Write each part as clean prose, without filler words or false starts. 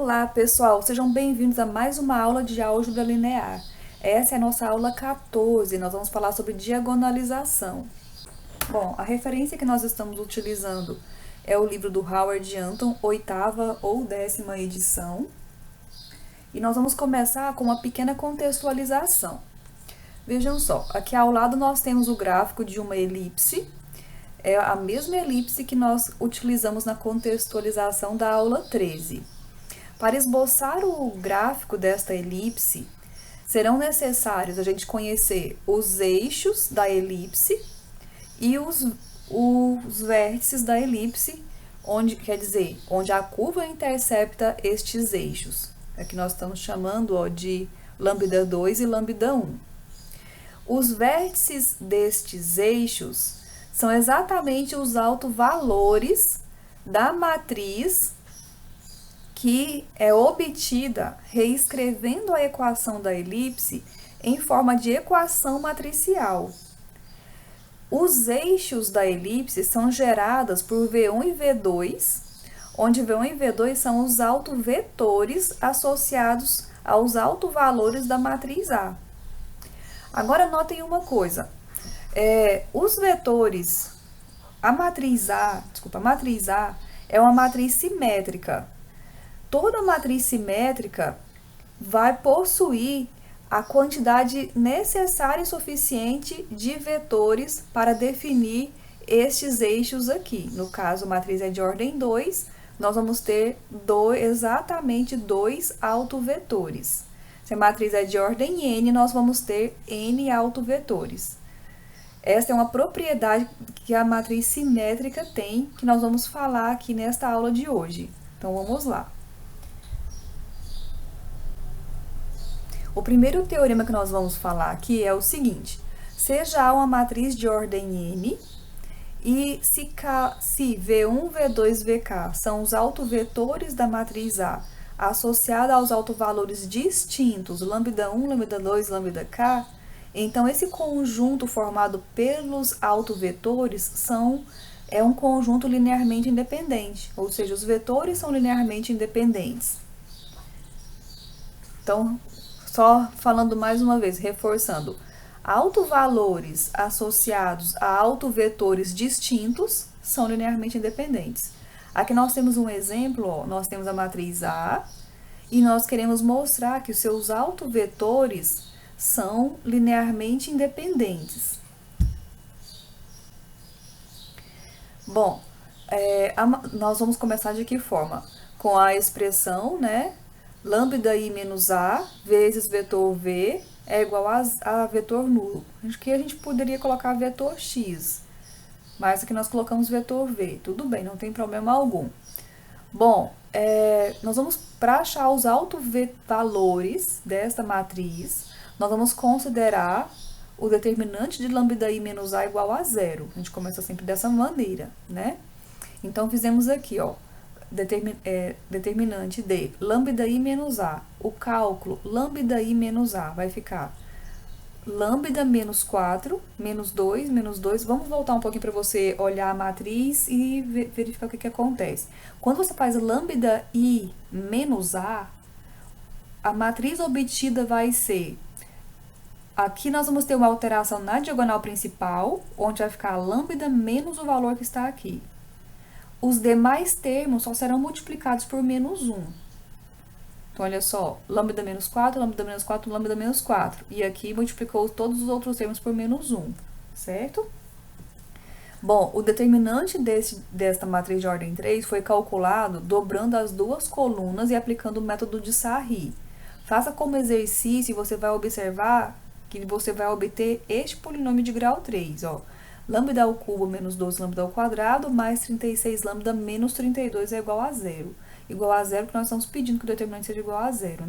Olá, pessoal, sejam bem-vindos a mais uma aula de álgebra linear. Essa é a nossa aula 14, nós vamos falar sobre diagonalização. Bom, a referência que nós estamos utilizando é o livro do Howard Anton, 8ª ou 10ª edição. E nós vamos começar com uma pequena contextualização. Vejam só, aqui ao lado nós temos o gráfico de uma elipse. É a mesma elipse que nós utilizamos na contextualização da aula 13. Para esboçar o gráfico desta elipse, serão necessários a gente conhecer os eixos da elipse e os vértices da elipse, onde a curva intercepta estes eixos. Aqui nós estamos chamando de lambda 2 e lambda 1. Os vértices destes eixos são exatamente os autovalores da matriz que é obtida reescrevendo a equação da elipse em forma de equação matricial. Os eixos da elipse são gerados por V1 e V2, onde V1 e V2 são os autovetores associados aos autovalores da matriz A. Agora notem uma coisa, os vetores, a matriz A é uma matriz simétrica. Toda matriz simétrica vai possuir a quantidade necessária e suficiente de vetores para definir estes eixos aqui. No caso, a matriz é de ordem 2, nós vamos ter exatamente 2 autovetores. Se a matriz é de ordem n, nós vamos ter n autovetores. Essa é uma propriedade que a matriz simétrica tem, que nós vamos falar aqui nesta aula de hoje. Então, vamos lá. O primeiro teorema que nós vamos falar aqui é o seguinte: seja A uma matriz de ordem n, e se V1, V2, Vk são os autovetores da matriz A, associada aos autovalores distintos, lambda 1, lambda 2, lambda k, então esse conjunto formado pelos autovetores é um conjunto linearmente independente, ou seja, os vetores são linearmente independentes. Então, só falando mais uma vez, reforçando, autovalores associados a autovetores distintos são linearmente independentes. Aqui nós temos um exemplo, nós temos a matriz A, e nós queremos mostrar que os seus autovetores são linearmente independentes. Bom, nós vamos começar de que forma? Com a expressão, lambda i menos a vezes vetor v é igual a vetor nulo. Aqui a gente poderia colocar vetor x, mas aqui nós colocamos vetor v. Tudo bem, não tem problema algum. Bom, nós vamos, para achar os autovalores desta matriz, nós vamos considerar o determinante de lambda i menos a igual a zero. A gente começa sempre dessa maneira, Então, fizemos aqui, determinante de lambda i menos a. O cálculo lambda i menos a vai ficar lambda menos 4, menos 2, menos 2. Vamos voltar um pouquinho para você olhar a matriz e verificar o que acontece. Quando você faz lambda i menos a matriz obtida vai ser... Aqui nós vamos ter uma alteração na diagonal principal, onde vai ficar lambda menos o valor que está aqui. Os demais termos só serão multiplicados por menos 1. Então, olha só, lambda menos 4, lambda menos 4, lambda menos 4. E aqui multiplicou todos os outros termos por menos 1, certo? Bom, o determinante desta matriz de ordem 3 foi calculado dobrando as duas colunas e aplicando o método de Sarri. Faça como exercício e você vai observar que você vai obter este polinômio de grau 3, lambda ao cubo menos 12 lambda ao quadrado mais 36 lambda menos 32 é igual a zero. Igual a zero, porque nós estamos pedindo que o determinante seja igual a zero,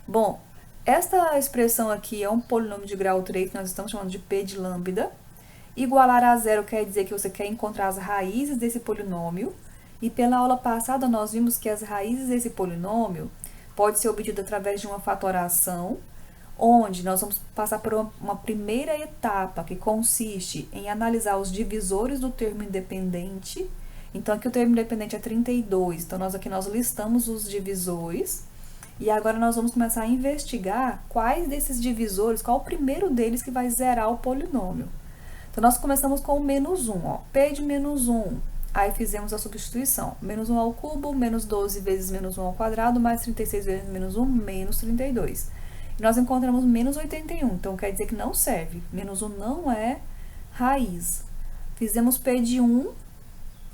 Bom, esta expressão aqui é um polinômio de grau 3, que nós estamos chamando de P de lambda. Igualar a zero quer dizer que você quer encontrar as raízes desse polinômio. E pela aula passada nós vimos que as raízes desse polinômio pode ser obtida através de uma fatoração, onde nós vamos passar por uma primeira etapa, que consiste em analisar os divisores do termo independente Então, aqui o termo independente é 32. Então, aqui nós listamos os divisores. E agora nós vamos começar a investigar quais desses divisores, qual o primeiro deles que vai zerar o polinômio. Então, nós começamos com o menos 1, ó. P de menos 1. Aí fizemos a substituição. Menos 1 ao cubo, menos 12 vezes menos 1 ao quadrado, mais 36 vezes menos 1, menos 32. E nós encontramos menos 81, então quer dizer que não serve. Menos 1 não é raiz. Fizemos P de 1,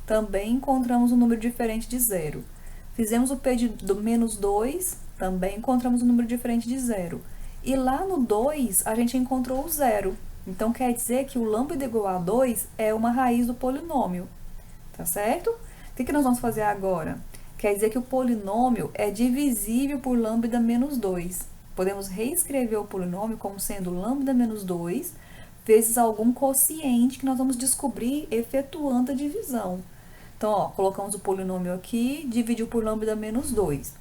também encontramos um número diferente de 0. Fizemos o P de menos 2, também encontramos um número diferente de 0. E lá no 2, a gente encontrou o 0. Então, quer dizer que o lambda igual a 2 é uma raiz do polinômio. Tá certo? O que nós vamos fazer agora? Quer dizer que o polinômio é divisível por lambda menos 2. Podemos reescrever o polinômio como sendo lambda menos 2 vezes algum quociente que nós vamos descobrir efetuando a divisão. Então, ó, colocamos o polinômio aqui, dividiu por lambda menos 2.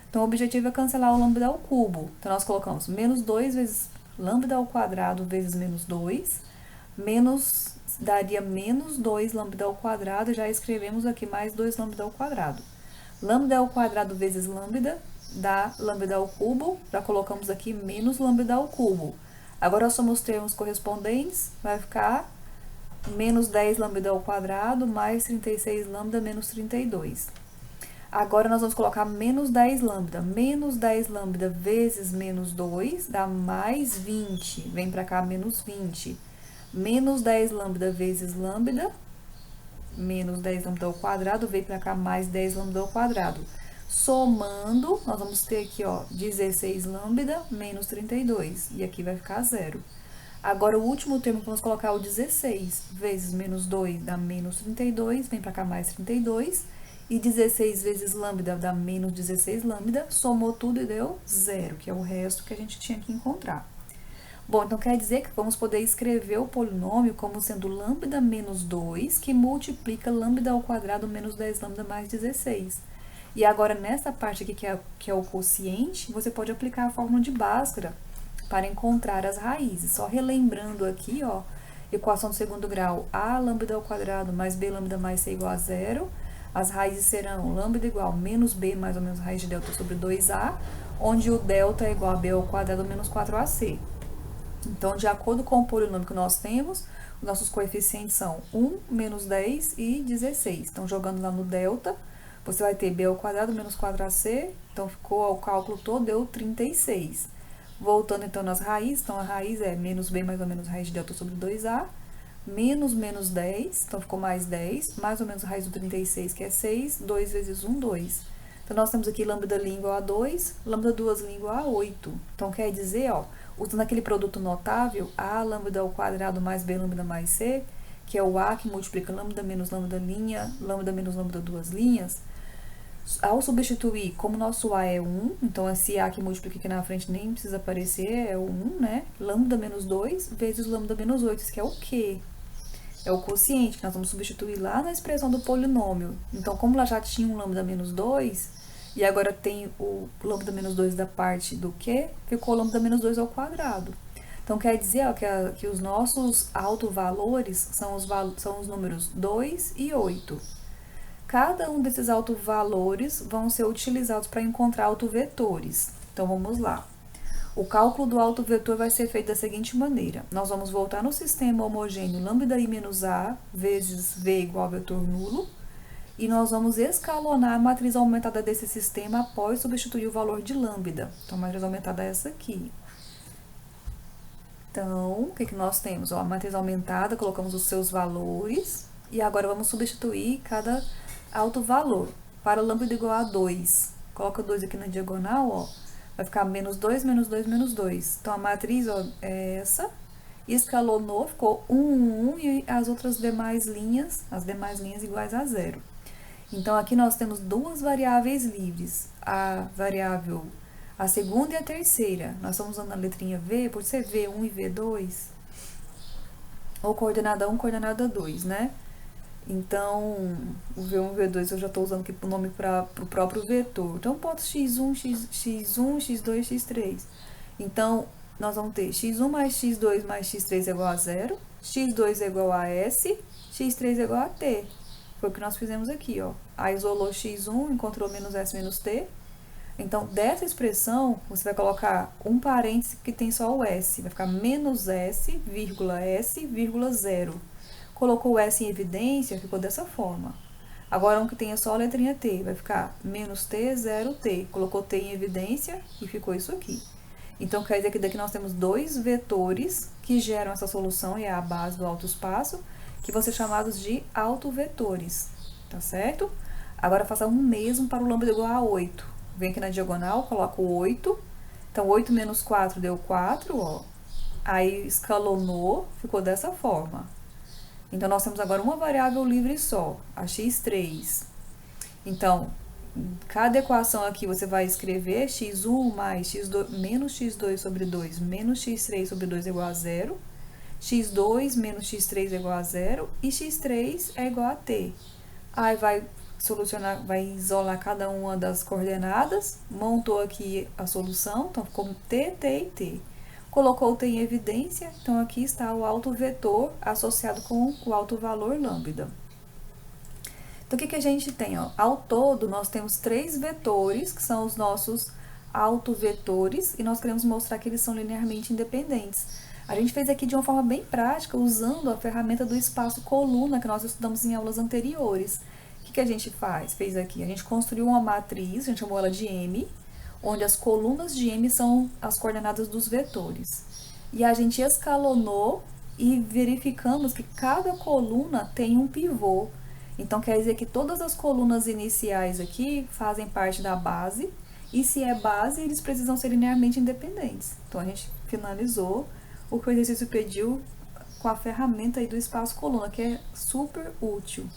Então, o objetivo é cancelar o lambda ao cubo. Então, nós colocamos menos 2 vezes lambda ao quadrado vezes menos 2, daria menos 2 lambda ao quadrado, já escrevemos aqui mais 2 lambda ao quadrado. Lambda ao quadrado vezes lambda dá lambda ao cubo, já colocamos aqui menos lambda ao cubo. Agora, somos termos correspondentes, vai ficar menos 10 lambda ao quadrado mais 36 lambda menos 32. Agora, nós vamos colocar menos 10 lambda. Menos 10 lambda vezes menos 2 dá mais 20. Vem pra cá, menos 20. Menos 10 lambda vezes lambda, menos 10 lambda ao quadrado, vem pra cá mais 10 lambda ao quadrado. Somando, nós vamos ter aqui, ó, 16 lambda menos 32. E aqui vai ficar 0. Agora, o último termo, vamos colocar o 16 vezes menos 2 dá menos 32, vem pra cá mais 32. E 16 vezes lambda dá menos 16 lambda, somou tudo e deu 0, que é o resto que a gente tinha que encontrar. Bom, então quer dizer que vamos poder escrever o polinômio como sendo lambda menos 2, que multiplica lambda ao quadrado menos 10 lambda mais 16. E agora, nessa parte aqui, que é o quociente, você pode aplicar a fórmula de Bhaskara para encontrar as raízes. Só relembrando aqui, ó, equação do segundo grau, a lambda ao quadrado mais b lambda mais c igual a 0. As raízes serão lambda igual a menos b mais ou menos raiz de delta sobre 2a, onde o delta é igual a b ao quadrado menos 4ac. Então, de acordo com o polinômio que nós temos, os nossos coeficientes são 1, menos 10 e 16. Então, jogando lá no delta, você vai ter b ao quadrado menos 4ac, então ficou o cálculo todo, deu 36. Voltando então nas raízes, então a raiz é menos b mais ou menos raiz de delta sobre 2a, menos 10, então ficou mais 10, mais ou menos a raiz do 36, que é 6, 2 vezes 1, 2. Então, nós temos aqui lambda igual a 2, lambda 2 igual a 8. Então, quer dizer, ó, usando aquele produto notável, a lambda ao quadrado mais b lambda mais c, que é o a que multiplica lambda menos lambda linha, lambda menos lambda duas linhas, ao substituir, como nosso a é 1, então esse a que multiplica aqui na frente nem precisa aparecer, é o 1, né? Lambda menos 2 vezes lambda menos 8, isso que é o quê? É o quociente, que nós vamos substituir lá na expressão do polinômio. Então, como lá já tinha um lambda menos 2, e agora tem o lambda menos 2 da parte do quê? Ficou lambda menos 2 ao quadrado. Então, quer dizer, ó, que os nossos autovalores são os números 2 e 8. Cada um desses autovalores vão ser utilizados para encontrar autovetores. Então, vamos lá. O cálculo do autovetor vai ser feito da seguinte maneira. Nós vamos voltar no sistema homogêneo lambda i menos a vezes v igual a vetor nulo. E nós vamos escalonar a matriz aumentada desse sistema após substituir o valor de lambda. Então, a matriz aumentada é essa aqui. Então, o que nós temos? Ó, a matriz aumentada, colocamos os seus valores. E agora vamos substituir cada autovalor. Para lambda igual a 2. Coloca 2 aqui na diagonal, ó. Vai ficar menos 2, menos 2, menos 2. Então, a matriz, ó, é essa. Escalonou, ficou 1, 1, 1 e as outras demais linhas iguais a 0. Então, aqui nós temos duas variáveis livres. A segunda e a terceira. Nós estamos usando a letrinha V, por ser V1 e V2. Ou coordenada 1, coordenada 2, né? Então, o V1 e V2 eu já estou usando aqui o nome para o próprio vetor. Então, eu boto x1, x1, x2, x3. Então, nós vamos ter x1 mais x2 mais x3 é igual a 0, x2 é igual a S, x3 é igual a T. Foi o que nós fizemos aqui, ó. A isolou x1, encontrou menos s menos t. Então, dessa expressão, você vai colocar um parêntese que tem só o s. Vai ficar menos s, vírgula, 0. Colocou o s em evidência, ficou dessa forma. Agora, um que tenha só a letrinha t, vai ficar menos t, 0t. Colocou t em evidência e ficou isso aqui. Então, quer dizer que daqui nós temos dois vetores que geram essa solução, e é a base do autoespaço, que vão ser chamados de autovetores, tá certo? Agora, faça o mesmo para o lambda igual a 8. Vem aqui na diagonal, coloca o 8. Então, 8 menos 4 deu 4, ó. Aí, escalonou, ficou dessa forma. Então, nós temos agora uma variável livre só, a x3. Então, cada equação aqui você vai escrever x1 mais x2, menos x2 sobre 2, menos x3 sobre 2 é igual a 0. x2 menos x3 é igual a 0 e x3 é igual a t. Aí vai solucionar, vai isolar cada uma das coordenadas, montou aqui a solução, então ficou t, t e t. Colocou o t em evidência, então aqui está o autovetor associado com o autovalor lambda. Então, o que a gente tem? Ó? Ao todo, nós temos 3 vetores, que são os nossos autovetores, e nós queremos mostrar que eles são linearmente independentes. A gente fez aqui de uma forma bem prática, usando a ferramenta do espaço coluna, que nós estudamos em aulas anteriores. O que a gente fez aqui? A gente construiu uma matriz, a gente chamou ela de M, onde as colunas de M são as coordenadas dos vetores. E a gente escalonou e verificamos que cada coluna tem um pivô. Então, quer dizer que todas as colunas iniciais aqui fazem parte da base, e se é base, eles precisam ser linearmente independentes. Então, a gente finalizou o que o exercício pediu com a ferramenta aí do espaço coluna, que é super útil.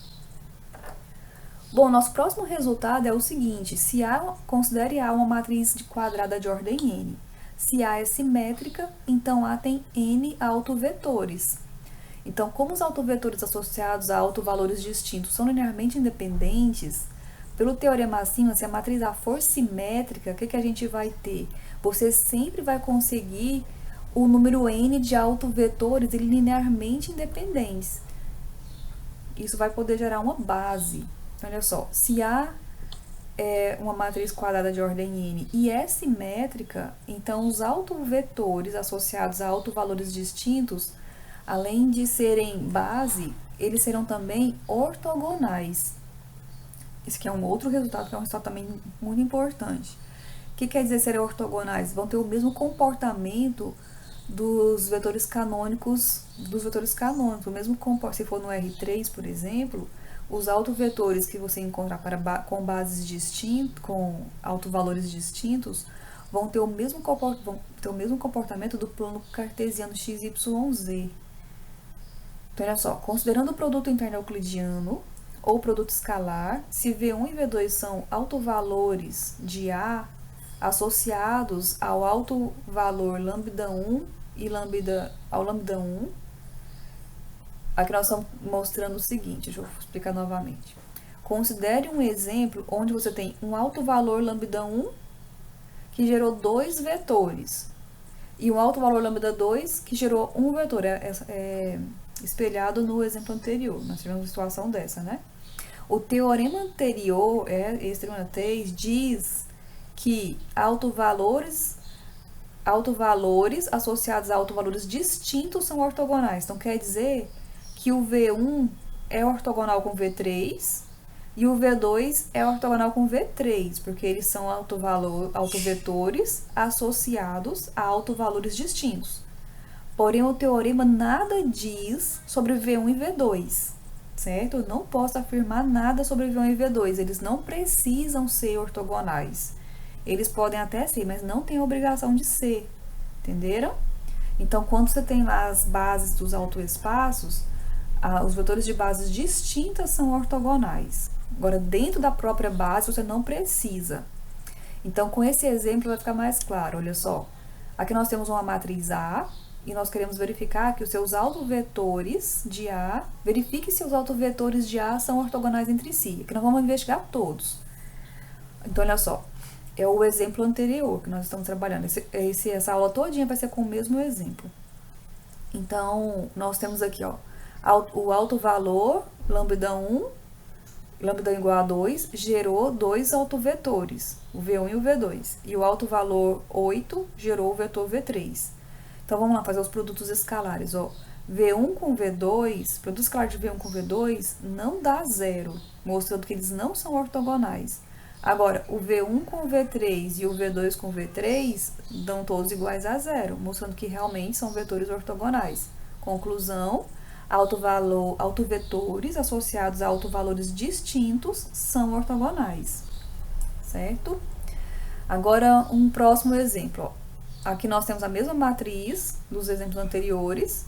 Bom, nosso próximo resultado é o seguinte: se A, considere A uma matriz quadrada de ordem n. Se A é simétrica, então A tem n autovetores. Então, como os autovetores associados a autovalores distintos são linearmente independentes, pelo teorema acima, se a matriz A for simétrica, o que a gente vai ter? Você sempre vai conseguir o número n de autovetores linearmente independentes. Isso vai poder gerar uma base. Olha só, se A é uma matriz quadrada de ordem n e é simétrica, então os autovetores associados a autovalores distintos, além de serem base, eles serão também ortogonais. Esse aqui é um outro resultado, que é um resultado também muito importante. O que quer dizer serem ortogonais? Vão ter o mesmo comportamento dos vetores canônicos, o mesmo comportamento. Se for no R3, por exemplo, os autovetores que você encontrar com bases distintas, com autovalores distintos, vão ter o mesmo comportamento do plano cartesiano x, y, z. Então, olha só, considerando o produto interno euclidiano ou produto escalar, se V1 e V2 são autovalores de A associados ao autovalor lambda1 e ao lambda1, aqui nós estamos mostrando o seguinte, deixa eu explicar novamente. Considere um exemplo onde você tem um autovalor lambda1 que gerou 2 vetores e um autovalor lambda2 que gerou um vetor. Espelhado no exemplo anterior, nós tivemos uma situação dessa, né? O teorema anterior, esse teorema 3, diz que autovalores associados a autovalores distintos são ortogonais. Então, quer dizer que o V1 é ortogonal com V3 e o V2 é ortogonal com V3, porque eles são autovetores associados a autovalores distintos. Porém, o teorema nada diz sobre V1 e V2, certo? Eu não posso afirmar nada sobre V1 e V2, eles não precisam ser ortogonais. Eles podem até ser, mas não tem a obrigação de ser, entenderam? Então, quando você tem lá as bases dos autoespaços, os vetores de bases distintas são ortogonais. Agora, dentro da própria base, você não precisa. Então, com esse exemplo vai ficar mais claro, olha só. Aqui nós temos uma matriz A, e nós queremos verificar que os seus autovetores de A, verifique se os autovetores de A são ortogonais entre si. Aqui nós vamos investigar todos. Então, olha só, é o exemplo anterior que nós estamos trabalhando. Essa aula todinha vai ser com o mesmo exemplo. Então, nós temos aqui, ó, o autovalor lambda1 lambda igual a 2, gerou dois autovetores, o V1 e o V2. E o autovalor 8 gerou o vetor V3. Então, vamos lá fazer os produtos escalares, ó. V1 com V2, produto escalar de V1 com V2 não dá zero, mostrando que eles não são ortogonais. Agora, o V1 com V3 e o V2 com V3 dão todos iguais a zero, mostrando que realmente são vetores ortogonais. Conclusão, autovetores associados a autovalores distintos são ortogonais, certo? Agora, um próximo exemplo, ó. Aqui nós temos a mesma matriz dos exemplos anteriores.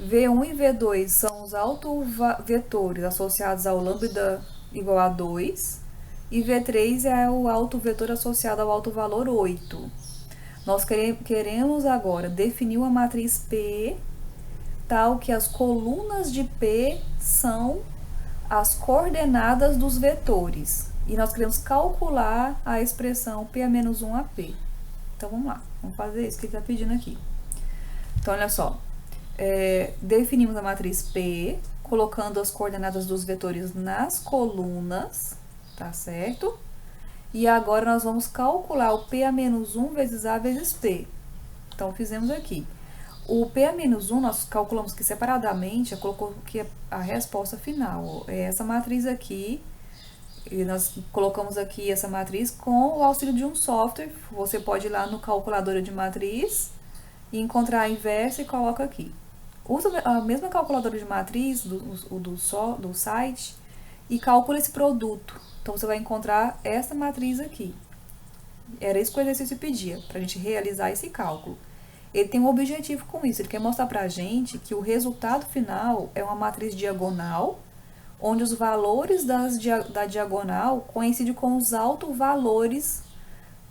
V1 e V2 são os autovetores associados ao lambda igual a 2, e V3 é o autovetor associado ao autovalor 8. Nós queremos agora definir uma matriz P tal que as colunas de P são as coordenadas dos vetores. E nós queremos calcular a expressão P-1AP. Então, vamos lá. Vamos fazer isso que ele está pedindo aqui. Então, olha só. Definimos a matriz P, colocando as coordenadas dos vetores nas colunas, tá certo? E agora nós vamos calcular o P-1 vezes A vezes P. Então, fizemos aqui. O P-1 nós calculamos que separadamente, colocou aqui a resposta final. É essa matriz aqui. E nós colocamos aqui essa matriz com o auxílio de um software. Você pode ir lá no calculadora de matriz e encontrar a inversa e coloca aqui. Usa a mesma calculadora de matriz do site e calcula esse produto. Então, você vai encontrar essa matriz aqui. Era isso que o exercício pedia, para a gente realizar esse cálculo. Ele tem um objetivo com isso. Ele quer mostrar para a gente que o resultado final é uma matriz diagonal, onde os valores da diagonal coincidem com os autovalores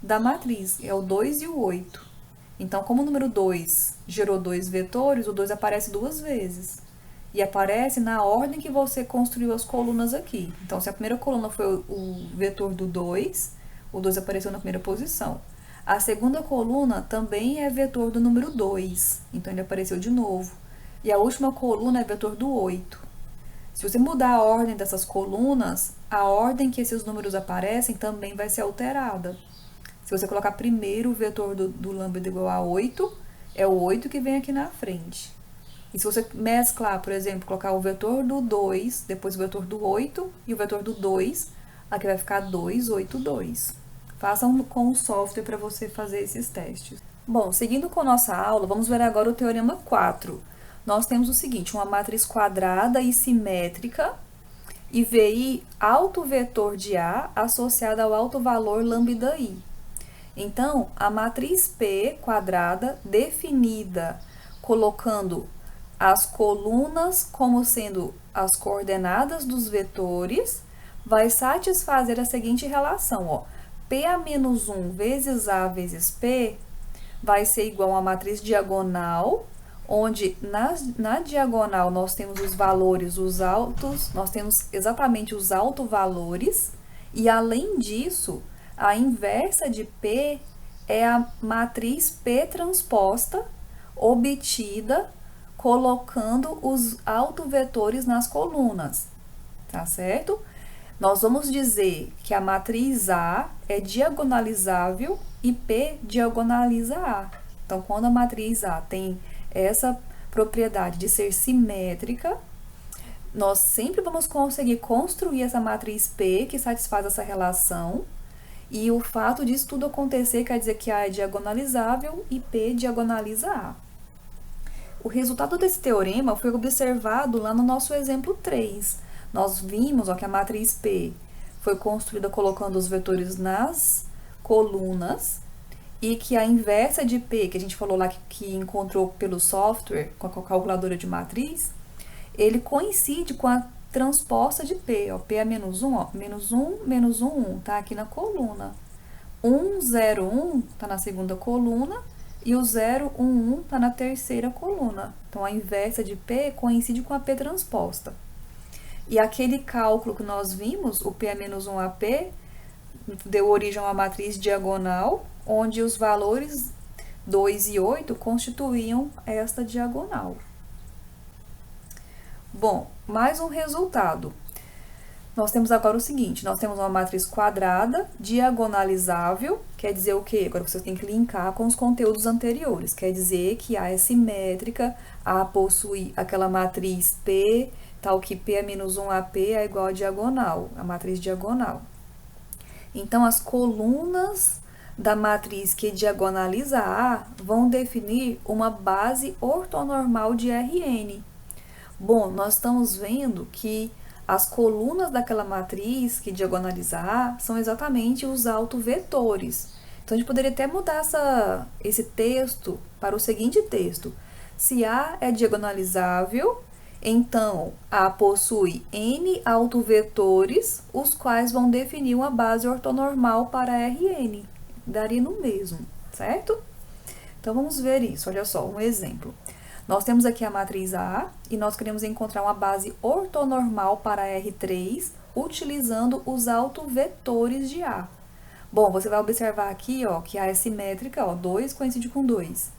da matriz, é o 2 e o 8. Então, como o número 2 gerou dois vetores, o 2 aparece duas vezes. E aparece na ordem que você construiu as colunas aqui. Então, se a primeira coluna foi o vetor do 2, o 2 apareceu na primeira posição. A segunda coluna também é vetor do número 2, então ele apareceu de novo. E a última coluna é vetor do 8. Se você mudar a ordem dessas colunas, a ordem que esses números aparecem também vai ser alterada. Se você colocar primeiro o vetor do lambda igual a 8, é o 8 que vem aqui na frente. E se você mesclar, por exemplo, colocar o vetor do 2, depois o vetor do 8 e o vetor do 2, aqui vai ficar 2, 8, 2. Façam com o software para você fazer esses testes. Bom, seguindo com a nossa aula, vamos ver agora o teorema 4. Nós temos o seguinte, uma matriz quadrada e simétrica e VI autovetor de A associada ao autovalor lambda I. Então, a matriz P quadrada definida colocando as colunas como sendo as coordenadas dos vetores vai satisfazer a seguinte relação, ó. P-1 vezes A vezes P vai ser igual a uma matriz diagonal, onde na diagonal nós temos os valores, os altos, nós temos exatamente os autovalores, e além disso, a inversa de P é a matriz P transposta, obtida colocando os autovetores nas colunas, tá certo? Nós vamos dizer que a matriz A é diagonalizável e P diagonaliza A. Então, quando a matriz A tem essa propriedade de ser simétrica, nós sempre vamos conseguir construir essa matriz P que satisfaz essa relação. E o fato disso tudo acontecer quer dizer que A é diagonalizável e P diagonaliza A. O resultado desse teorema foi observado lá no nosso exemplo 3. Nós vimos que a matriz P foi construída colocando os vetores nas colunas e que a inversa de P, que a gente falou lá que encontrou pelo software, com a calculadora de matriz, ele coincide com a transposta de P, ó, P é menos 1, ó, menos 1, menos 1, 1, tá aqui na coluna. 1, 0, 1 tá na segunda coluna e o 0, 1, 1 tá na terceira coluna. Então, a inversa de P coincide com a P transposta. E aquele cálculo que nós vimos, o P é menos 1AP, deu origem a uma matriz diagonal, onde os valores 2 e 8 constituíam esta diagonal. Bom, mais um resultado. Nós temos agora o seguinte, nós temos uma matriz quadrada, diagonalizável, quer dizer o quê? Agora você tem que linkar com os conteúdos anteriores, quer dizer que A é simétrica, A possui aquela matriz P, tal que P é menos 1AP é igual a diagonal, a matriz diagonal. Então, as colunas da matriz que diagonaliza A vão definir uma base ortonormal de Rn. Bom, nós estamos vendo que as colunas daquela matriz que diagonaliza A são exatamente os autovetores. Então, a gente poderia até mudar esse texto para o seguinte texto. Se A é diagonalizável, então A possui N autovetores, os quais vão definir uma base ortonormal para Rn. Daria no mesmo, certo? Então, vamos ver isso. Olha só, um exemplo. Nós temos aqui a matriz A e nós queremos encontrar uma base ortonormal para R3 utilizando os autovetores de A. Bom, você vai observar aqui, ó, que A é simétrica, ó, 2 coincide com 2.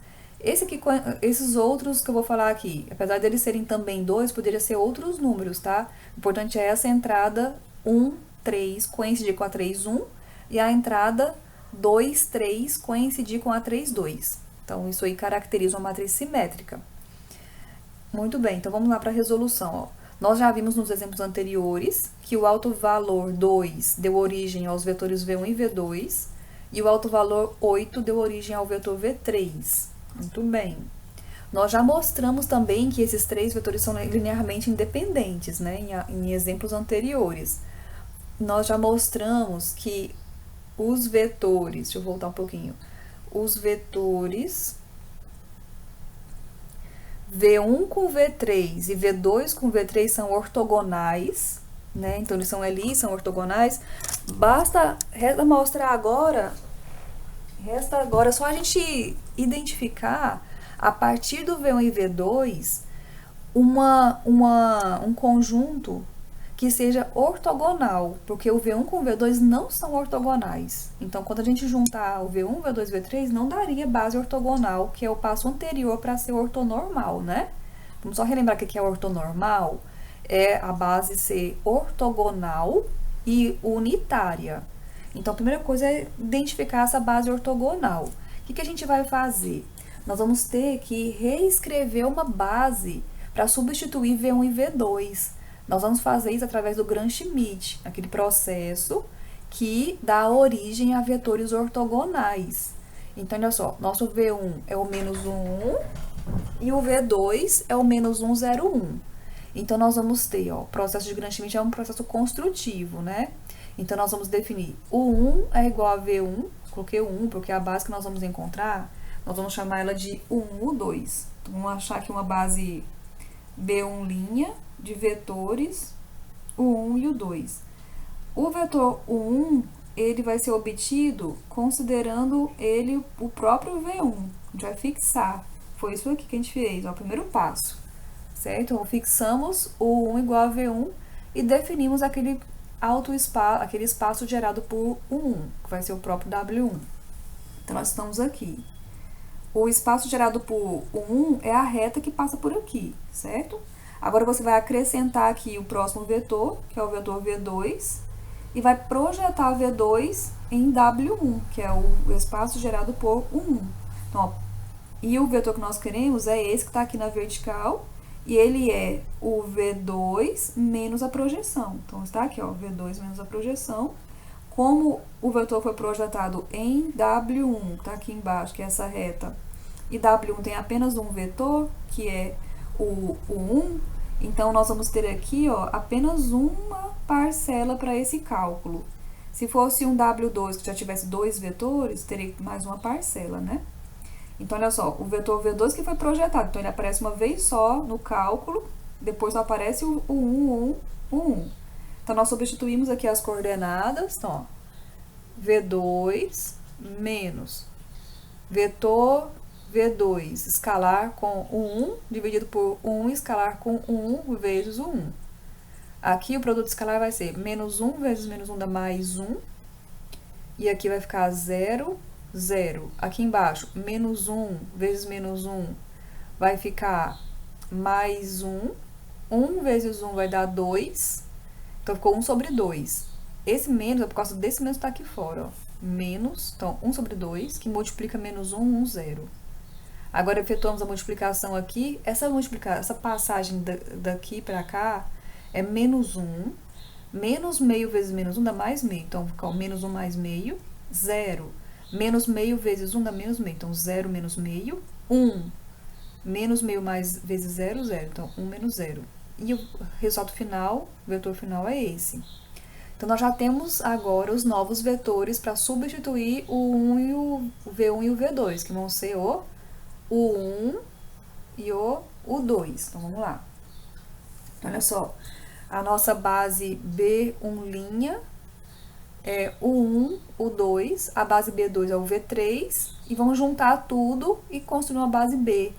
Esses outros que eu vou falar aqui, apesar deles serem também 2, poderia ser outros números, tá? O importante é essa entrada 1, 3 coincidir com a 3, 1 e a entrada 2, 3 coincidir com a 3, 2. Então, isso aí caracteriza uma matriz simétrica. Muito bem, então vamos lá para a resolução. Ó. Nós já vimos nos exemplos anteriores que o autovalor 2 deu origem aos vetores V1 e V2 e o autovalor 8 deu origem ao vetor V3. Muito bem. Nós já mostramos também que esses três vetores são linearmente independentes, né, em exemplos anteriores. Nós já mostramos que os vetores, deixa eu voltar um pouquinho, os vetores V1 com V3 e V2 com V3 são ortogonais, né? Então, eles são ali, são ortogonais. Resta agora só a gente identificar, a partir do V1 e V2, um conjunto que seja ortogonal, porque o V1 com o V2 não são ortogonais. Então, quando a gente juntar o V1, V2 e V3, não daria base ortogonal, que é o passo anterior para ser ortonormal, né? Vamos só relembrar o que é ortonormal. É a base ser ortogonal e unitária. Então, a primeira coisa é identificar essa base ortogonal. O que a gente vai fazer? Nós vamos ter que reescrever uma base para substituir V1 e V2. Nós vamos fazer isso através do Gram-Schmidt, aquele processo que dá origem a vetores ortogonais. Então, olha só, nosso V1 é o menos 1 e o V2 é o menos 1, 0, 1. Então, nós vamos ter, ó, o processo de Gram-Schmidt é um processo construtivo, né? Então, nós vamos definir o 1 é igual a V1, coloquei o 1 porque é a base que nós vamos encontrar, nós vamos chamar ela de 1, U2. Então, vamos achar aqui uma base B1' de vetores, o 1 e o 2. O vetor 1, ele vai ser obtido considerando ele o próprio V1. A gente vai fixar. Foi isso aqui que a gente fez, ó, o primeiro passo. Certo? Então, fixamos o 1 igual a V1 e definimos aquele espaço gerado por 1, que vai ser o próprio W1. Então, nós estamos aqui. O espaço gerado por 1 é a reta que passa por aqui, certo? Agora, você vai acrescentar aqui o próximo vetor, que é o vetor V2, e vai projetar V2 em W1, que é o espaço gerado por 1. Então, ó, e o vetor que nós queremos é esse que está aqui na vertical, e ele é o V2 menos a projeção. Então, está aqui, ó, V2 menos a projeção. Como o vetor foi projetado em W1, que está aqui embaixo, que é essa reta, e W1 tem apenas um vetor, que é o 1, então, nós vamos ter aqui, ó, apenas uma parcela para esse cálculo. Se fosse um W2 que já tivesse dois vetores, teria mais uma parcela, né? Então, olha só, o vetor V2 que foi projetado, então ele aparece uma vez só no cálculo, depois só aparece o 1, 1, 1. Então, nós substituímos aqui as coordenadas, então, ó, V2 menos vetor V2 escalar com o 1 dividido por 1 escalar com 1 vezes o 1. Aqui o produto escalar vai ser menos 1 vezes menos 1 dá mais 1. E aqui vai ficar 0, 0. Aqui embaixo, menos 1 vezes menos 1 vai ficar mais 1. 1 vezes 1 vai dar 2. Então, ficou 1 sobre 2. Esse menos é por causa desse menos que está aqui fora, ó. Menos, então, 1 sobre 2, que multiplica menos 1, 1, 0. Agora, efetuamos a multiplicação aqui. Essa passagem daqui para cá é menos 1. Menos meio vezes menos 1 dá mais meio. Então, fica menos 1 mais meio, 0. Menos meio vezes 1 dá menos meio. Então, 0 menos meio, 1. Menos meio mais vezes 0, 0. Então, 1 menos 0. E o resultado final, o vetor final é esse. Então, nós já temos agora os novos vetores para substituir o 1 e o V1 e o V2, que vão ser o 1 e o 2. Então, vamos lá. Olha só, a nossa base B1' é o 1, o 2, a base B2 é o V3, e vamos juntar tudo e construir uma base B.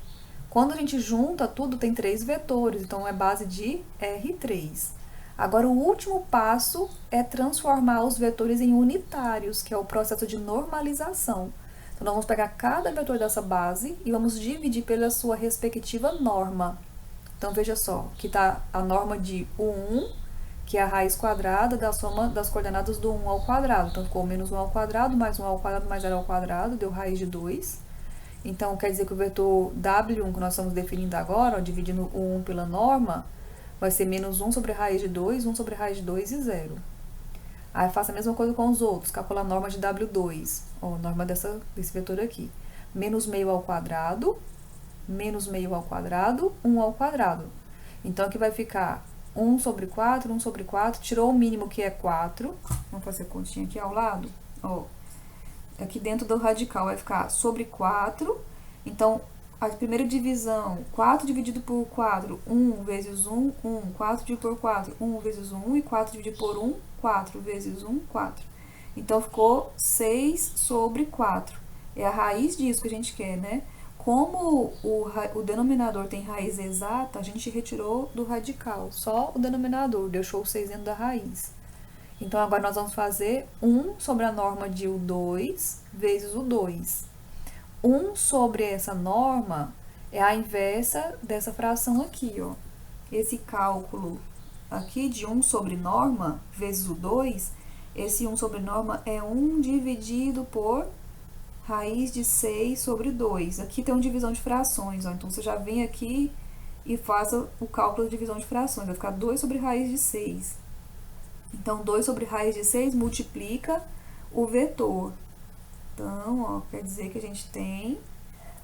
Quando a gente junta tudo, tem 3 vetores, então é base de R3. Agora, o último passo é transformar os vetores em unitários, que é o processo de normalização. Então, nós vamos pegar cada vetor dessa base e vamos dividir pela sua respectiva norma. Então, veja só, aqui está a norma de 1, que é a raiz quadrada da soma das coordenadas do 1 ao quadrado. Então, ficou menos 1 ao quadrado, mais 1 ao quadrado, mais 0 ao quadrado, deu raiz de 2. Então, quer dizer que o vetor W1 que nós estamos definindo agora, ó, dividindo o 1 pela norma, vai ser menos 1 sobre raiz de 2, 1 sobre raiz de 2 e 0. Aí, faça a mesma coisa com os outros. Calcula a norma de W2, ó, norma desse vetor aqui. Menos meio ao quadrado, menos meio ao quadrado, 1 ao quadrado. Então, aqui vai ficar 1 sobre 4, 1 sobre 4, tirou o mínimo que é 4. Vamos fazer continha aqui ao lado, ó. Aqui dentro do radical vai ficar sobre 4. Então, a primeira divisão, 4 dividido por 4, 1 vezes 1, 1. 4 dividido por 4, 1 vezes 1. E 4 dividido por 1, 4 vezes 1, 4. Então, ficou 6 sobre 4. É a raiz disso que a gente quer, né? Como o denominador tem raiz exata, a gente retirou do radical. Só o denominador, deixou o 6 dentro da raiz. Então, agora nós vamos fazer 1 sobre a norma de U2 vezes o 2. 1 sobre essa norma é a inversa dessa fração aqui, ó. Esse cálculo aqui de 1 sobre norma vezes o 2, esse 1 sobre norma é 1 dividido por raiz de 6 sobre 2. Aqui tem uma divisão de frações, ó. Então, você já vem aqui e faça o cálculo de divisão de frações. Vai ficar 2 sobre raiz de 6. Então, 2 sobre raiz de 6 multiplica o vetor. Então, ó, quer dizer que a gente tem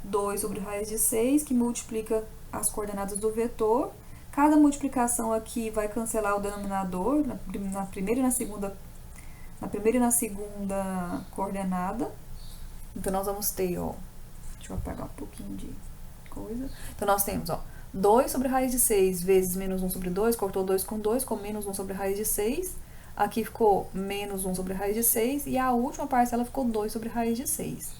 2 sobre raiz de 6, que multiplica as coordenadas do vetor. Cada multiplicação aqui vai cancelar o denominador, na primeira e na segunda coordenada. Então, nós vamos ter, ó, deixa eu apagar um pouquinho de coisa. Então, nós temos, ó, 2 sobre raiz de 6 vezes menos 1 sobre 2, cortou 2 com 2, ficou menos 1 sobre raiz de 6. Aqui ficou menos 1 sobre raiz de 6, e a última parcela ficou 2 sobre raiz de 6.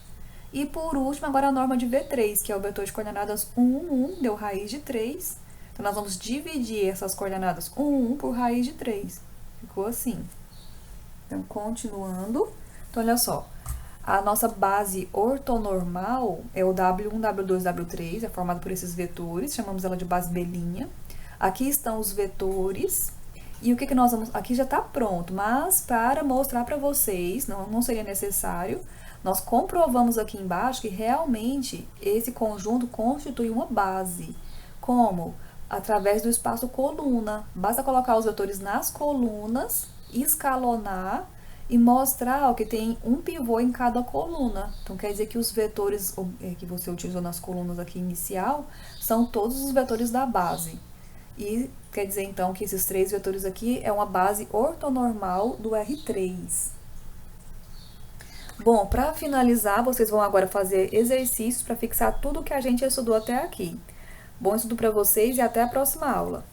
E por último, agora a norma de V3, que é o vetor de coordenadas 1, 1, deu raiz de 3. Então, nós vamos dividir essas coordenadas 1, 1 por raiz de 3. Ficou assim. Então, continuando. Então, olha só. A nossa base ortonormal é o W1, W2, W3, é formada por esses vetores, chamamos ela de base B'. Aqui estão os vetores, e o que nós vamos... Aqui já está pronto, mas para mostrar para vocês, não seria necessário, nós comprovamos aqui embaixo que realmente esse conjunto constitui uma base. Como? Através do espaço coluna. Basta colocar os vetores nas colunas, escalonar, e mostrar ó, que tem um pivô em cada coluna. Então, quer dizer que os vetores que você utilizou nas colunas aqui inicial são todos os vetores da base. E quer dizer, então, que esses 3 vetores aqui é uma base ortonormal do R3. Bom, para finalizar, vocês vão agora fazer exercícios para fixar tudo que a gente estudou até aqui. Bom estudo para vocês e até a próxima aula.